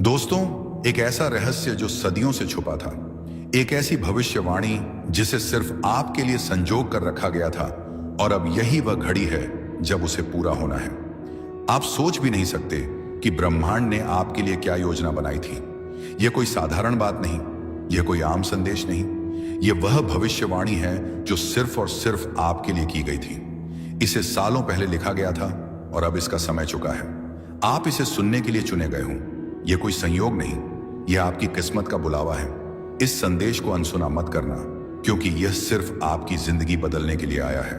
दोस्तों, एक ऐसा रहस्य जो सदियों से छुपा था, एक ऐसी भविष्यवाणी जिसे सिर्फ आपके लिए संजोग कर रखा गया था, और अब यही वह घड़ी है जब उसे पूरा होना है। आप सोच भी नहीं सकते कि ब्रह्मांड ने आपके लिए क्या योजना बनाई थी। यह कोई साधारण बात नहीं, यह कोई आम संदेश नहीं, यह वह भविष्यवाणी है जो सिर्फ और सिर्फ आपके लिए की गई थी। इसे सालों पहले लिखा गया था और अब इसका समय चुका है। आप इसे सुनने के लिए चुने गए हों। यह कोई संयोग नहीं, यह आपकी किस्मत का बुलावा है। इस संदेश को अनसुना मत करना, क्योंकि यह सिर्फ आपकी जिंदगी बदलने के लिए आया है।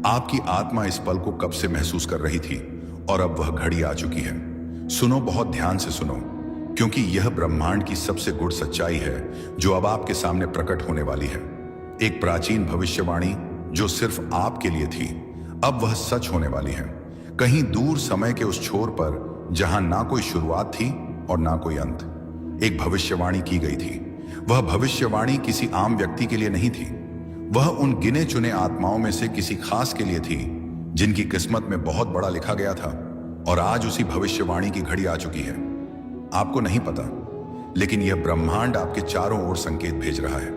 आपकी आत्मा इस पल को कब से महसूस कर रही थी और अब वह घड़ी आ चुकी है। सुनो, बहुत ध्यान से सुनो, क्योंकि यह ब्रह्मांड की सबसे गुड़ सच्चाई है जो अब आपके सामने प्रकट होने वाली है। एक प्राचीन भविष्यवाणी जो सिर्फ आपके लिए थी, अब वह सच होने वाली है। कहीं दूर समय के उस छोर पर, जहां ना कोई शुरुआत थी और ना कोई अंत, एक भविष्यवाणी की गई थी। वह भविष्यवाणी किसी आम व्यक्ति के लिए नहीं थी, वह उन गिने चुने आत्माओं में से किसी खास के लिए थी, जिनकी किस्मत में बहुत बड़ा लिखा गया था। और आज उसी भविष्यवाणी की घड़ी आ चुकी है। आपको नहीं पता, लेकिन यह ब्रह्मांड आपके चारों ओर संकेत भेज रहा है।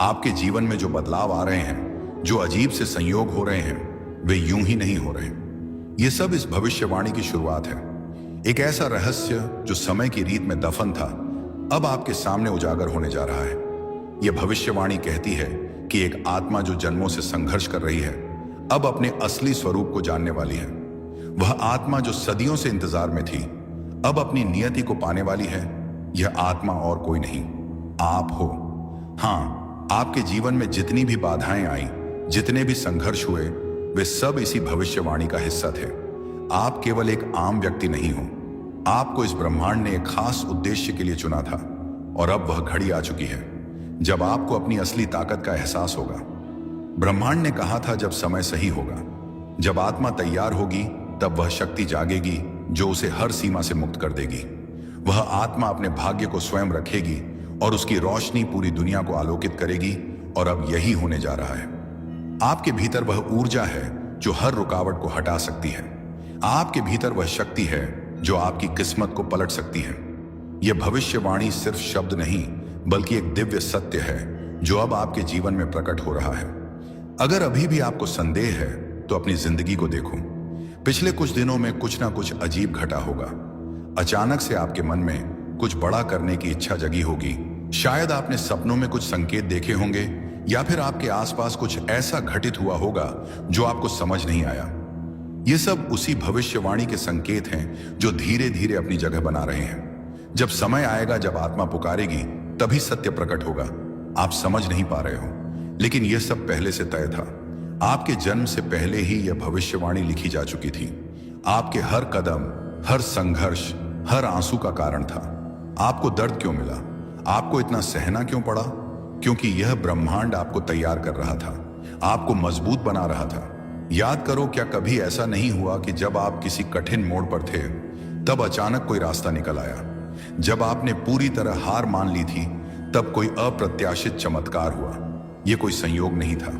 आपके जीवन में जो बदलाव आ रहे हैं, जो अजीब से संयोग हो रहे हैं, वे यूं ही नहीं हो रहे। ये सब इस भविष्यवाणी की शुरुआत है। एक ऐसा रहस्य जो समय की रीत में दफन था, अब आपके सामने उजागर होने जा रहा है। यह भविष्यवाणी कहती है कि एक आत्मा जो जन्मों से संघर्ष कर रही है, अब अपने असली स्वरूप को जानने वाली है। वह आत्मा जो सदियों से इंतजार में थी, अब अपनी नियति को पाने वाली है। यह आत्मा और कोई नहीं, आप हो। हां, आपके जीवन में जितनी भी बाधाएं आई, जितने भी संघर्ष हुए, वे सब इसी भविष्यवाणी का हिस्सा थे। आप केवल एक आम व्यक्ति नहीं हो। आपको इस ब्रह्मांड ने एक खास उद्देश्य के लिए चुना था, और अब वह घड़ी आ चुकी है जब आपको अपनी असली ताकत का एहसास होगा। ब्रह्मांड ने कहा था, जब समय सही होगा, जब आत्मा तैयार होगी, तब वह शक्ति जागेगी जो उसे हर सीमा से मुक्त कर देगी। वह आत्मा अपने भाग्य को स्वयं रखेगी और उसकी रोशनी पूरी दुनिया को आलोकित करेगी। और अब यही होने जा रहा है। आपके भीतर वह ऊर्जा है जो हर रुकावट को हटा सकती है। आपके भीतर वह शक्ति है जो आपकी किस्मत को पलट सकती है। यह भविष्यवाणी सिर्फ शब्द नहीं, बल्कि एक दिव्य सत्य है जो अब आपके जीवन में प्रकट हो रहा है। अगर अभी भी आपको संदेह है, तो अपनी जिंदगी को देखो। पिछले कुछ दिनों में कुछ ना कुछ अजीब घटा होगा। अचानक से आपके मन में कुछ बड़ा करने की इच्छा जगी होगी। शायद आपने सपनों में कुछ संकेत देखे होंगे, या फिर आपके आसपास कुछ ऐसा घटित हुआ होगा जो आपको समझ नहीं आया। ये सब उसी भविष्यवाणी के संकेत हैं जो धीरे धीरे अपनी जगह बना रहे हैं। जब समय आएगा, जब आत्मा पुकारेगी, तभी सत्य प्रकट होगा। आप समझ नहीं पा रहे हो, लेकिन यह सब पहले से तय था। आपके जन्म से पहले ही यह भविष्यवाणी लिखी जा चुकी थी। आपके हर कदम, हर संघर्ष, हर आंसू का कारण था। आपको दर्द क्यों मिला, आपको इतना सहना क्यों पड़ा? क्योंकि यह ब्रह्मांड आपको तैयार कर रहा था, आपको मजबूत बना रहा था। याद करो, क्या कभी ऐसा नहीं हुआ कि जब आप किसी कठिन मोड़ पर थे, तब अचानक कोई रास्ता निकल आया? जब आपने पूरी तरह हार मान ली थी, तब कोई अप्रत्याशित चमत्कार हुआ। यह कोई संयोग नहीं था,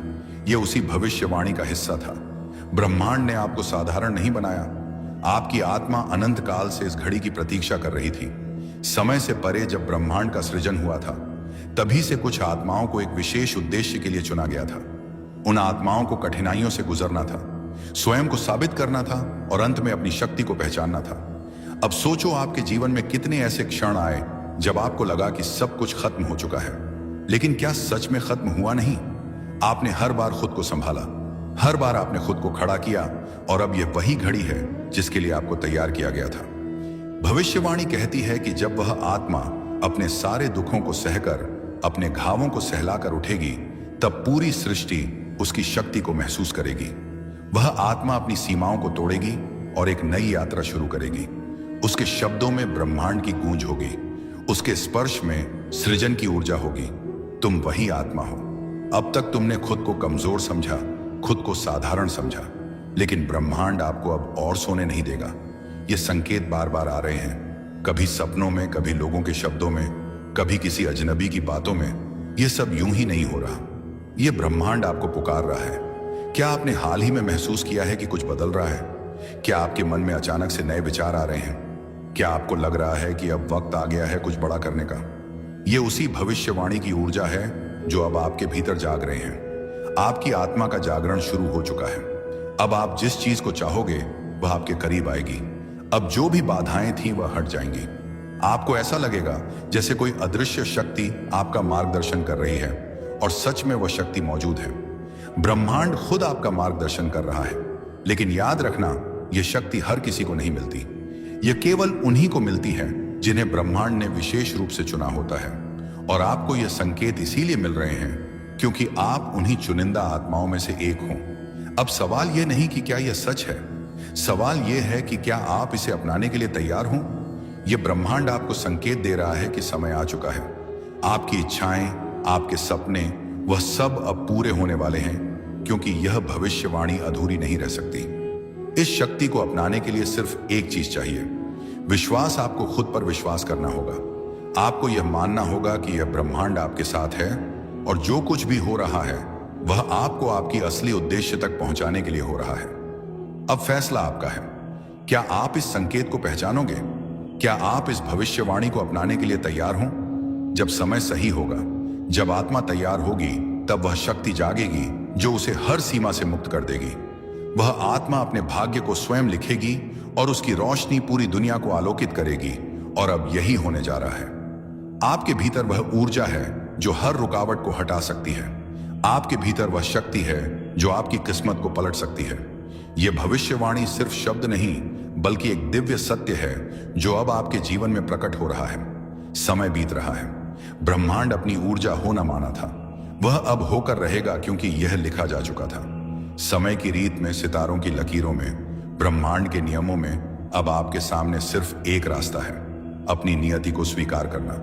यह उसी भविष्यवाणी का हिस्सा था। ब्रह्मांड ने आपको साधारण नहीं बनाया। आपकी आत्मा अनंत काल से इस घड़ी की प्रतीक्षा कर रही थी। समय से परे जब ब्रह्मांड का सृजन हुआ था, तभी से कुछ आत्माओं को एक विशेष उद्देश्य के लिए चुना गया था। उन आत्माओं को कठिनाइयों से गुजरना था, स्वयं को साबित करना था, और अंत में अपनी शक्ति को पहचानना था। अब सोचो, आपके जीवन में कितने ऐसे क्षण आए जब आपको लगा कि सब कुछ खत्म हो चुका है। लेकिन क्या सच में खत्म हुआ नहीं? आपने हर बार खुद को संभाला, हर बार आपने खुद को खड़ा किया, और अब यह वही घड़ी है जिसके लिए आपको तैयार किया गया था। भविष्यवाणी कहती है कि जब वह आत्मा अपने सारे दुखों को सहकर, अपने घावों को सहलाकर उठेगी, तब पूरी सृष्टि उसकी शक्ति को महसूस करेगी। वह आत्मा अपनी सीमाओं को तोड़ेगी और एक नई यात्रा शुरू करेगी। उसके शब्दों में ब्रह्मांड की गूंज होगी, उसके स्पर्श में सृजन की ऊर्जा होगी। तुम वही आत्मा हो। अब तक तुमने खुद को कमजोर समझा, खुद को साधारण समझा, लेकिन ब्रह्मांड आपको अब और सोने नहीं देगा। ये संकेत बार बार आ रहे हैं, कभी सपनों में, कभी लोगों के शब्दों में, कभी किसी अजनबी की बातों में। यह सब यूं ही नहीं हो रहा, यह ब्रह्मांड आपको पुकार रहा है। क्या आपने हाल ही में महसूस किया है कि कुछ बदल रहा है? क्या आपके मन में अचानक से नए विचार आ रहे हैं? क्या आपको लग रहा है कि अब वक्त आ गया है कुछ बड़ा करने का? यह उसी भविष्यवाणी की ऊर्जा है जो अब आपके भीतर जाग रहे हैं। आपकी आत्मा का जागरण शुरू हो चुका है। अब आप जिस चीज को चाहोगे वह आपके करीब आएगी। अब जो भी बाधाएं थीं वह हट जाएंगी। आपको ऐसा लगेगा जैसे कोई अदृश्य शक्ति आपका मार्गदर्शन कर रही है, और सच में वह शक्ति मौजूद है। ब्रह्मांड खुद आपका मार्गदर्शन कर रहा है। लेकिन याद रखना, यह शक्ति हर किसी को नहीं मिलती। यह केवल उन्हीं को मिलती है जिन्हें ब्रह्मांड ने विशेष रूप से चुना होता है। और आपको यह संकेत इसीलिए मिल रहे हैं क्योंकि आप उन्हीं चुनिंदा आत्माओं में से एक हों। अब सवाल यह नहीं कि क्या यह सच है, सवाल यह है कि क्या आप इसे अपनाने के लिए तैयार हों। यह ब्रह्मांड आपको संकेत दे रहा है कि समय आ चुका है। आपकी इच्छाएं, आपके सपने, वह सब अब पूरे होने वाले हैं, क्योंकि यह भविष्यवाणी अधूरी नहीं रह सकती। इस शक्ति को अपनाने के लिए सिर्फ एक चीज चाहिए, विश्वास। आपको खुद पर विश्वास करना होगा। आपको यह मानना होगा कि यह ब्रह्मांड आपके साथ है, और जो कुछ भी हो रहा है वह आपको आपकी असली उद्देश्य तक पहुंचाने के लिए हो रहा है। अब फैसला आपका है। क्या आप इस संकेत को पहचानोगे? क्या आप इस भविष्यवाणी को अपनाने के लिए तैयार हों? जब समय सही होगा, जब आत्मा तैयार होगी, तब वह शक्ति जागेगी जो उसे हर सीमा से मुक्त कर देगी। वह आत्मा अपने भाग्य को स्वयं लिखेगी और उसकी रोशनी पूरी दुनिया को आलोकित करेगी। और अब यही होने जा रहा है। आपके भीतर वह ऊर्जा है जो हर रुकावट को हटा सकती है। आपके भीतर वह शक्ति है जो आपकी किस्मत को पलट सकती है। यह भविष्यवाणी सिर्फ शब्द नहीं, बल्कि एक दिव्य सत्य है जो अब आपके जीवन में प्रकट हो रहा है। समय बीत रहा है। ब्रह्मांड अपनी ऊर्जा होना माना था, वह अब होकर रहेगा, क्योंकि यह लिखा जा चुका था। समय की रीत में, सितारों की लकीरों में, ब्रह्मांड के नियमों में अब आपके सामने सिर्फ एक रास्ता है, अपनी नियति को स्वीकार करना।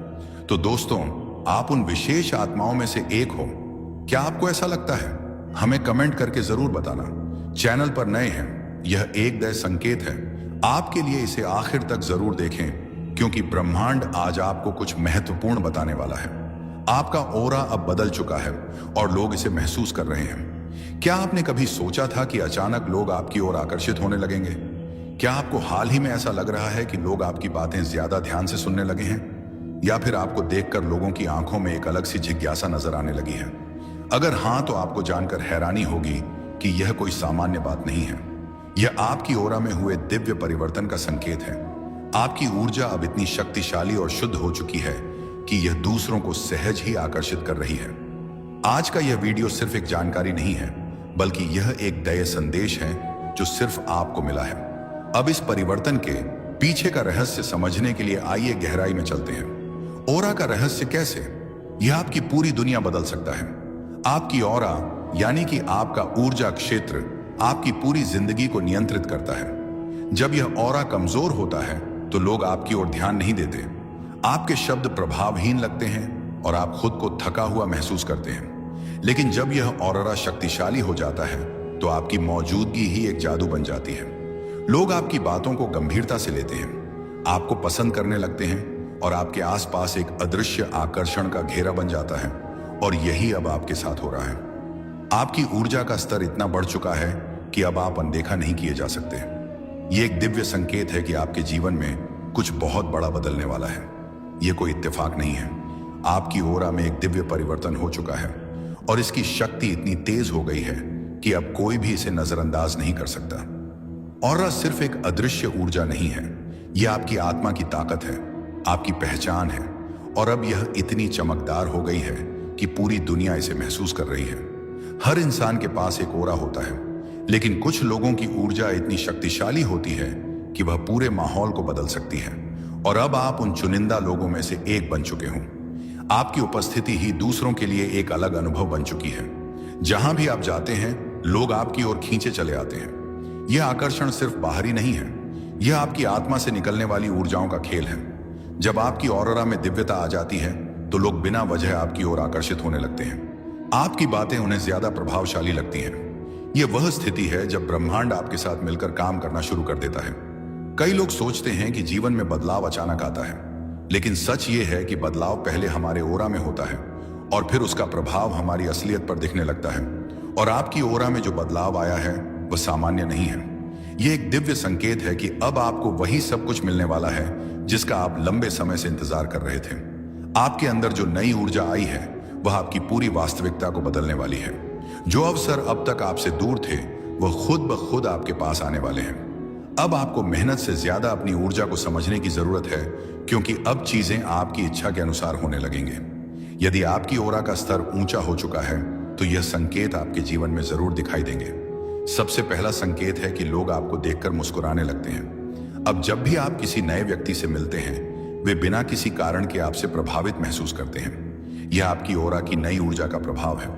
तो दोस्तों, आप उन विशेष आत्माओं में से एक हो। क्या आपको ऐसा लगता है? हमें कमेंट करके जरूर बताना। चैनल पर नए हैं, यह एक दया संकेत है आपके लिए। इसे आखिर तक जरूर देखें, क्योंकि ब्रह्मांड आज आपको कुछ महत्वपूर्ण बताने वाला है। आपका ओरा अब बदल चुका है और लोग इसे महसूस कर रहे हैं। क्या आपने कभी सोचा था कि अचानक लोग आपकी ओर आकर्षित होने लगेंगे? क्या आपको हाल ही में ऐसा लग रहा है कि लोग आपकी बातें ज्यादा ध्यान से सुनने लगे हैं? या फिर आपको देखकर लोगों की आंखों में एक अलग सी जिज्ञासा नजर आने लगी है? अगर हां, तो आपको जानकर हैरानी होगी कि यह कोई सामान्य बात नहीं है। यह आपकी ओरा में हुए दिव्य परिवर्तन का संकेत है। आपकी ऊर्जा अब इतनी शक्तिशाली और शुद्ध हो चुकी है कि यह दूसरों को सहज ही आकर्षित कर रही है। आज का यह वीडियो सिर्फ एक जानकारी नहीं है, बल्कि यह एक दया संदेश है जो सिर्फ आपको मिला है। अब इस परिवर्तन के पीछे का रहस्य समझने के लिए आइए गहराई में चलते हैं। ओरा का रहस्य कैसे? यह आपकी पूरी दुनिया बदल सकता है। आपकी ओरा, यानी कि आपका ऊर्जा क्षेत्र, आपकी पूरी जिंदगी को नियंत्रित करता है। जब यह ओरा कमजोर होता है तो लोग आपकी ओर ध्यान नहीं देते। आपके शब्द प्रभावहीन लगते हैं और आप खुद को थका हुआ महसूस करते हैं। लेकिन जब यह ऑरा शक्तिशाली हो जाता है तो आपकी मौजूदगी ही एक जादू बन जाती है। लोग आपकी बातों को गंभीरता से लेते हैं, आपको पसंद करने लगते हैं, और आपके आसपास एक अदृश्य आकर्षण का घेरा बन जाता है। और यही अब आपके साथ हो रहा है। आपकी ऊर्जा का स्तर इतना बढ़ चुका है कि अब आप अनदेखा नहीं किए जा सकते। यह एक दिव्य संकेत है कि आपके जीवन में कुछ बहुत बड़ा बदलने वाला है। यह कोई इत्तेफाक नहीं है। आपकी ओरा में एक दिव्य परिवर्तन हो चुका है, और इसकी शक्ति इतनी तेज हो गई है कि अब कोई भी इसे नजरअंदाज नहीं कर सकता। ऑरा सिर्फ एक अदृश्य ऊर्जा नहीं है, यह आपकी आत्मा की ताकत है, आपकी पहचान है। और अब यह इतनी चमकदार हो गई है कि पूरी दुनिया इसे महसूस कर रही है। हर इंसान के पास एक ओरा होता है, लेकिन कुछ लोगों की ऊर्जा इतनी शक्तिशाली होती है कि वह पूरे माहौल को बदल सकती है। और अब आप उन चुनिंदा लोगों में से एक बन चुके हों। आपकी उपस्थिति ही दूसरों के लिए एक अलग अनुभव बन चुकी है। जहां भी आप जाते हैं, लोग आपकी ओर खींचे चले आते हैं। यह आकर्षण सिर्फ बाहरी नहीं है, यह आपकी आत्मा से निकलने वाली ऊर्जाओं का खेल है। जब आपकी ऑरा में दिव्यता आ जाती है तो लोग बिना वजह आपकी ओर आकर्षित होने लगते हैं। आपकी बातें उन्हें ज्यादा प्रभावशाली लगती हैं। यह वह स्थिति है जब ब्रह्मांड आपके साथ मिलकर काम करना शुरू कर देता है। कई लोग सोचते हैं कि जीवन में बदलाव अचानक आता है, लेकिन सच ये है कि बदलाव पहले हमारे ओरा में होता है और फिर उसका प्रभाव हमारी असलियत पर दिखने लगता है। और आपकी ओरा में जो बदलाव आया है वह सामान्य नहीं है। यह एक दिव्य संकेत है कि अब आपको वही सब कुछ मिलने वाला है जिसका आप लंबे समय से इंतजार कर रहे थे। आपके अंदर जो नई ऊर्जा आई है वह आपकी पूरी वास्तविकता को बदलने वाली है। जो अवसर अब तक आपसे दूर थे वह खुद ब खुद आपके पास आने वाले हैं। अब आपको मेहनत से ज्यादा अपनी ऊर्जा को समझने की जरूरत है, क्योंकि अब चीजें आपकी इच्छा के अनुसार होने लगेंगे। यदि आपकी ऑरा का स्तर ऊंचा हो चुका है तो यह संकेत आपके जीवन में जरूर दिखाई देंगे। सबसे पहला संकेत है कि लोग आपको देखकर मुस्कुराने लगते हैं। अब जब भी आप किसी नए व्यक्ति से मिलते हैं वे बिना किसी कारण के आपसे प्रभावित महसूस करते हैं। यह आपकी ऑरा की नई ऊर्जा का प्रभाव है।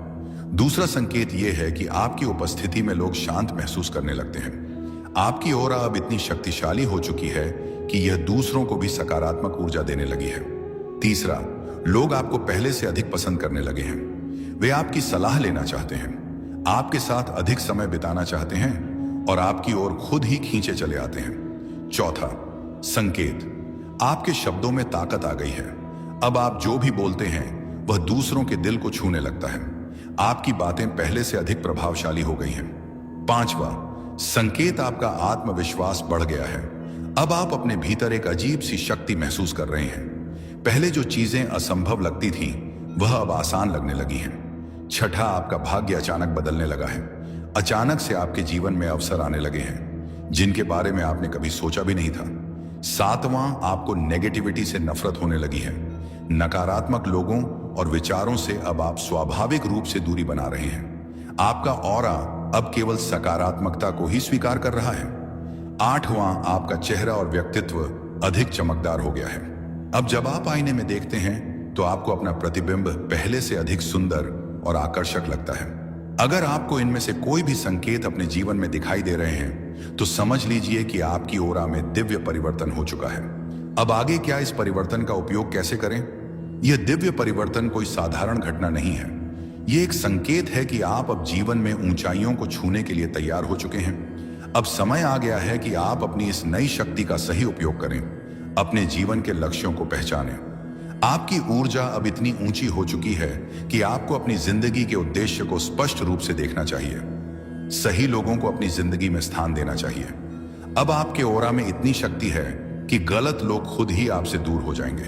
दूसरा संकेत यह है कि आपकी उपस्थिति में लोग शांत महसूस करने लगते हैं। आपकी ऑरा अब इतनी शक्तिशाली हो चुकी है कि यह दूसरों को भी सकारात्मक ऊर्जा देने लगी है। तीसरा, लोग आपको पहले से अधिक पसंद करने लगे हैं। वे आपकी सलाह लेना चाहते हैं, आपके साथ अधिक समय बिताना चाहते हैं और आपकी ओर खुद ही खींचे चले आते हैं। चौथा संकेत, आपके शब्दों में ताकत आ गई है। अब आप जो भी बोलते हैं वह दूसरों के दिल को छूने लगता है। आपकी बातें पहले से अधिक प्रभावशाली हो गई हैं। पांचवा संकेत, आपका आत्मविश्वास बढ़ गया है। अब आप अपने भीतर एक अजीब सी शक्ति महसूस कर रहे हैं। पहले जो चीजें असंभव लगती थीं वह अब आसान लगने लगी हैं। छठा, आपका भाग्य अचानक बदलने लगा है। अचानक से आपके जीवन में अवसर आने लगे हैं जिनके बारे में आपने कभी सोचा भी नहीं था। सातवां, आपको नेगेटिविटी से नफरत होने लगी है। नकारात्मक लोगों और विचारों से अब आप स्वाभाविक रूप से दूरी बना रहे हैं। आपका ऑरा अब केवल सकारात्मकता को ही स्वीकार कर रहा है। आठवां, आपका चेहरा और व्यक्तित्व अधिक चमकदार हो गया है। अब जब आप आईने में देखते हैं तो आपको अपना प्रतिबिंब पहले से अधिक सुंदर और आकर्षक लगता है। अगर आपको इनमें से कोई भी संकेत अपने जीवन में दिखाई दे रहे हैं तो समझ लीजिए कि आपकी ऑरा में दिव्य परिवर्तन हो चुका है। अब आगे क्या, इस परिवर्तन का उपयोग कैसे करें? यह दिव्य परिवर्तन कोई साधारण घटना नहीं है। यह एक संकेत है कि आप अब जीवन में ऊंचाइयों को छूने के लिए तैयार हो चुके हैं। अब समय आ गया है कि आप अपनी इस नई शक्ति का सही उपयोग करें, अपने जीवन के लक्ष्यों को पहचानें। आपकी ऊर्जा अब इतनी ऊंची हो चुकी है कि आपको अपनी जिंदगी के उद्देश्य को स्पष्ट रूप से देखना चाहिए। सही लोगों को अपनी जिंदगी में स्थान देना चाहिए। अब आपके ऑरा में इतनी शक्ति है कि गलत लोग खुद ही आपसे दूर हो जाएंगे।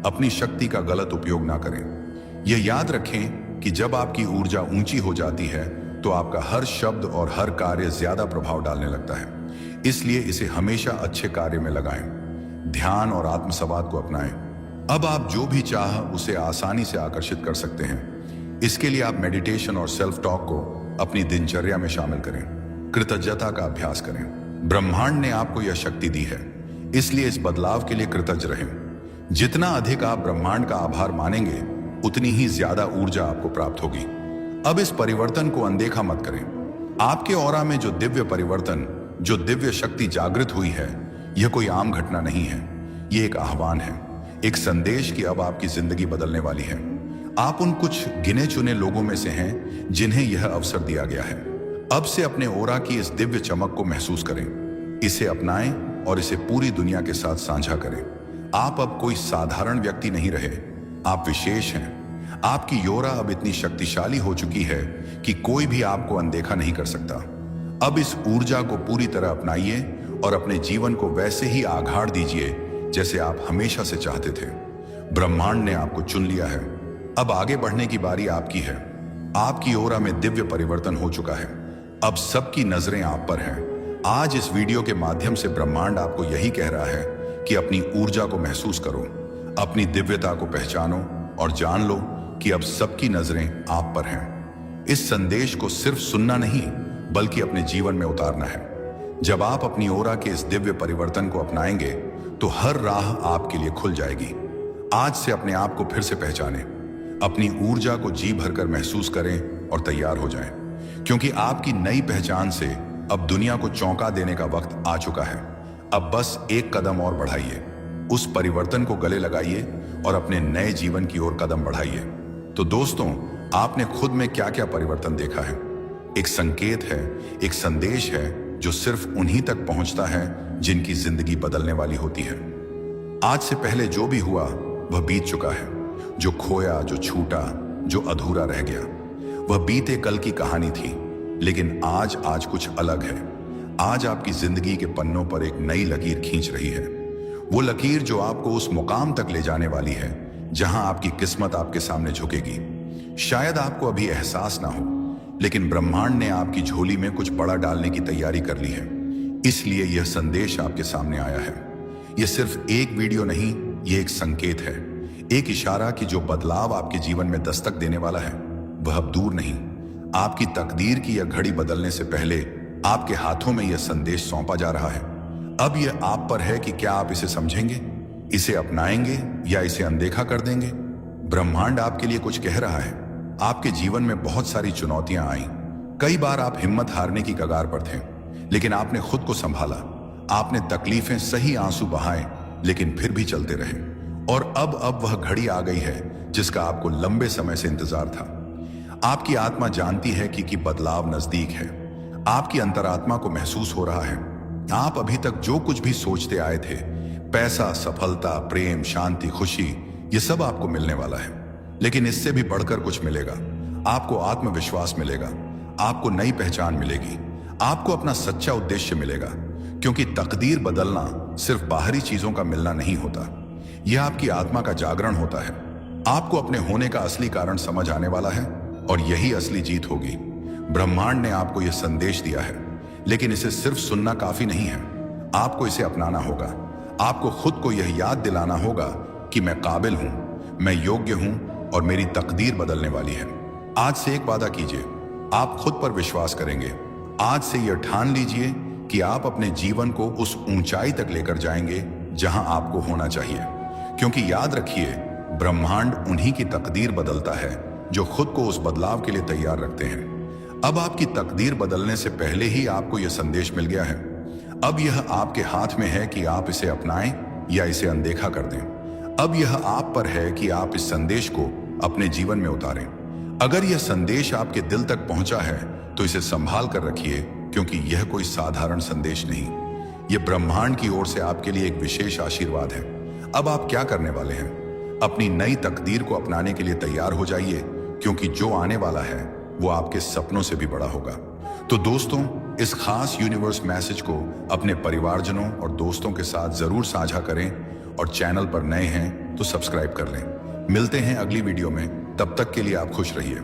अपनी शक्ति का गलत उपयोग ना करें। यह याद रखें कि जब आपकी ऊर्जा ऊंची हो जाती है तो आपका हर शब्द और हर कार्य ज्यादा प्रभाव डालने लगता है। इसलिए इसे हमेशा अच्छे कार्य में लगाएं। ध्यान और आत्मसंवाद को अपनाएं। अब आप जो भी चाह उसे आसानी से आकर्षित कर सकते हैं। इसके लिए आप मेडिटेशन और सेल्फ टॉक को अपनी दिनचर्या में शामिल करें। कृतज्ञता का अभ्यास करें। ब्रह्मांड ने आपको यह शक्ति दी है, इसलिए इस बदलाव के लिए कृतज्ञ रहें। जितना अधिक आप ब्रह्मांड का आभार मानेंगे उतनी ही ज्यादा ऊर्जा आपको प्राप्त होगी। अब इस परिवर्तन को अनदेखा मत करें। आपके ऑरा में जो दिव्य परिवर्तन, जो दिव्य शक्ति जागृत हुई है, यह कोई आम घटना नहीं है। यह एक आह्वान है, एक संदेश कि अब आपकी जिंदगी बदलने वाली है। आप उन कुछ गिने चुने लोगों में से हैं जिन्हें यह अवसर दिया गया है। अब से अपने ऑरा की इस दिव्य चमक को महसूस करें, इसे अपनाएं और इसे पूरी दुनिया के साथ साझा करें। आप अब कोई साधारण व्यक्ति नहीं रहे, आप विशेष हैं। आपकी ऑरा अब इतनी शक्तिशाली हो चुकी है कि कोई भी आपको अनदेखा नहीं कर सकता। अब इस ऊर्जा को पूरी तरह अपनाइए और अपने जीवन को वैसे ही आगाड़ दीजिए जैसे आप हमेशा से चाहते थे। ब्रह्मांड ने आपको चुन लिया है। अब आगे बढ़ने की बारी आपकी है। आपकी ऑरा में दिव्य परिवर्तन हो चुका है। अब सबकी नजरें आप पर हैं। आज इस वीडियो के माध्यम से ब्रह्मांड आपको यही कह रहा है कि अपनी ऊर्जा को महसूस करो, अपनी दिव्यता को पहचानो और जान लो कि अब सबकी नजरें आप पर हैं। इस संदेश को सिर्फ सुनना नहीं बल्कि अपने जीवन में उतारना है। जब आप अपनी ऑरा के इस दिव्य परिवर्तन को अपनाएंगे तो हर राह आपके लिए खुल जाएगी। आज से अपने आप को फिर से पहचानें, अपनी ऊर्जा को जी भरकर महसूस करें और तैयार हो जाएं, क्योंकि आपकी नई पहचान से अब दुनिया को चौंका देने का वक्त आ चुका है। अब बस एक कदम और बढ़ाइए, उस परिवर्तन को गले लगाइए और अपने नए जीवन की ओर कदम बढ़ाइए। तो दोस्तों, आपने खुद में क्या क्या परिवर्तन देखा है? एक संकेत है, एक संदेश है जो सिर्फ उन्हीं तक पहुंचता है जिनकी जिंदगी बदलने वाली होती है। आज से पहले जो भी हुआ वह बीत चुका है। जो खोया, जो छूटा, जो अधूरा रह गया, वह बीते कल की कहानी थी। लेकिन आज कुछ अलग है। आज आपकी जिंदगी के पन्नों पर एक नई लकीर खींच रही है। वो लकीर जो आपको उस मुकाम तक ले जाने वाली है जहां आपकी किस्मत आपके सामने झुकेगी। शायद आपको अभी एहसास ना हो, लेकिन ब्रह्मांड ने आपकी झोली में कुछ बड़ा डालने की तैयारी कर ली है। इसलिए यह संदेश आपके सामने आया है। यह सिर्फ एक वीडियो नहीं, यह एक संकेत है, एक इशारा कि जो बदलाव आपके जीवन में दस्तक देने वाला है वह अब दूर नहीं। आपकी तकदीर की यह घड़ी बदलने से पहले आपके हाथों में यह संदेश सौंपा जा रहा है। अब यह आप पर है कि क्या आप इसे समझेंगे, इसे अपनाएंगे या इसे अनदेखा कर देंगे। ब्रह्मांड आपके लिए कुछ कह रहा है। आपके जीवन में बहुत सारी चुनौतियां आई। कई बार आप हिम्मत हारने की कगार पर थे, लेकिन आपने खुद को संभाला। आपने तकलीफें सही आंसू बहाए, लेकिन फिर भी चलते रहे। और अब वह घड़ी आ गई है जिसका आपको लंबे समय से इंतजार था। आपकी आत्मा जानती है कि बदलाव नजदीक है। आपकी अंतरात्मा को महसूस हो रहा है। आप अभी तक जो कुछ भी सोचते आए थे, पैसा, सफलता, प्रेम, शांति, खुशी, ये सब आपको मिलने वाला है। लेकिन इससे भी बढ़कर कुछ मिलेगा। आपको आत्मविश्वास मिलेगा, आपको नई पहचान मिलेगी, आपको अपना सच्चा उद्देश्य मिलेगा। क्योंकि तकदीर बदलना सिर्फ बाहरी चीजों का मिलना नहीं होता, यह आपकी आत्मा का जागरण होता है। आपको अपने होने का असली कारण समझ आने वाला है और यही असली जीत होगी। ब्रह्मांड ने आपको यह संदेश दिया है, लेकिन इसे सिर्फ सुनना काफी नहीं है। आपको इसे अपनाना होगा। आपको खुद को यह याद दिलाना होगा कि मैं काबिल हूं, मैं योग्य हूं और मेरी तकदीर बदलने वाली है। आज से एक वादा कीजिए, आप खुद पर विश्वास करेंगे। आज से यह ठान लीजिए कि आप अपने जीवन को उस ऊंचाई तक लेकर जाएंगे जहां आपको होना चाहिए। क्योंकि याद रखिए, ब्रह्मांड उन्हीं की तकदीर बदलता है जो खुद को उस बदलाव के लिए तैयार रखते हैं। अब आपकी तकदीर बदलने से पहले ही आपको यह संदेश मिल गया है। अब यह आपके हाथ में है कि आप इसे अपनाएं या इसे अनदेखा कर दें। अब यह आप पर है कि आप इस संदेश को अपने जीवन में उतारें। अगर यह संदेश आपके दिल तक पहुंचा है तो इसे संभाल कर रखिए, क्योंकि यह कोई साधारण संदेश नहीं, यह ब्रह्मांड की ओर से आपके लिए एक विशेष आशीर्वाद है। अब आप क्या करने वाले हैं? अपनी नई तकदीर को अपनाने के लिए तैयार हो जाइए, क्योंकि जो आने वाला है वो आपके सपनों से भी बड़ा होगा। तो दोस्तों, इस खास यूनिवर्स मैसेज को अपने परिवारजनों और दोस्तों के साथ जरूर साझा करें और चैनल पर नए हैं तो सब्सक्राइब कर लें। मिलते हैं अगली वीडियो में, तब तक के लिए आप खुश रहिए।